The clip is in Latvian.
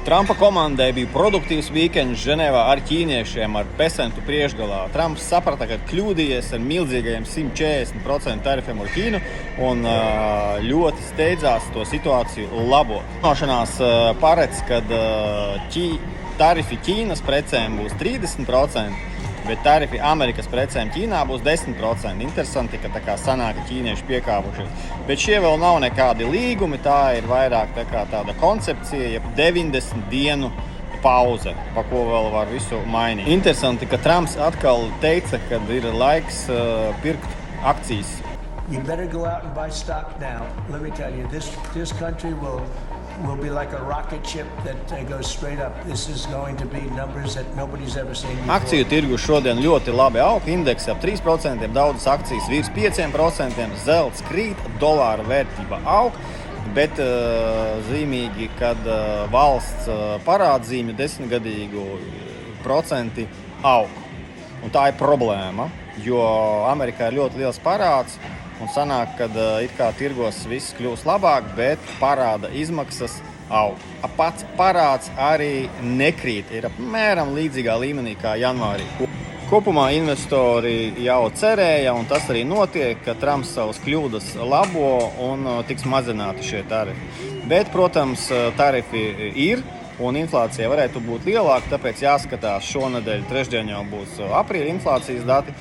Trumpa komandai bija produktīvs weekends Ženēvā ar ķīniešiem ar pesentu priekšgalā. Trumps saprata, ka kļūdījies ar milzīgajiem 140% tarifiem ar Ķīnu un ļoti steidzās to situāciju labot. Vienošanās paredz, ka tarifi Ķīnas precēm būs 30%, bet tarifi Amerikas precēm Ķīnā būs 10%. Interesanti, ka tā kā sanāk, ka ķīnieši piekāpušies. Bet šie vēl nav nekādi līgumi, tā ir vairāk tā kā tāda koncepcija, jeb 90 dienu pauze, pa ko vēl var visu mainīt. Interesanti, ka Trumps atkal teica, ka ir laiks pirkt akcijas. You better go out and buy stock now. Let me tell you, this country will be like a rocket ship that goes straight up. This is going to be numbers that nobody's ever seen before. Akciju tirgus šodien ļoti labi aug, indeksi ap 3%, daudzas akcijas virs 5%, zelts krīt, dolāra vērtība aug, bet zīmīgi, kad valsts parādzīmju 10-gadīgu procenti aug. Un tā ir problēma, jo Amerikā ir ļoti liels parāds, un sanāk, ka it kā tirgos viss kļūs labāk, bet parāda izmaksas aug. Pats parāds arī nekrīt, ir apmēram līdzīgā līmenī kā janvārī. Kopumā investori jau cerēja, un tas arī notiek, ka Trumps savas kļūdas labo un tiks mazināti šie tarifi. Bet, protams, tarifi ir, un inflācija varētu būt lielāka, tāpēc jāskatās šonedēļ trešdien jau būs aprīļa inflācijas dati.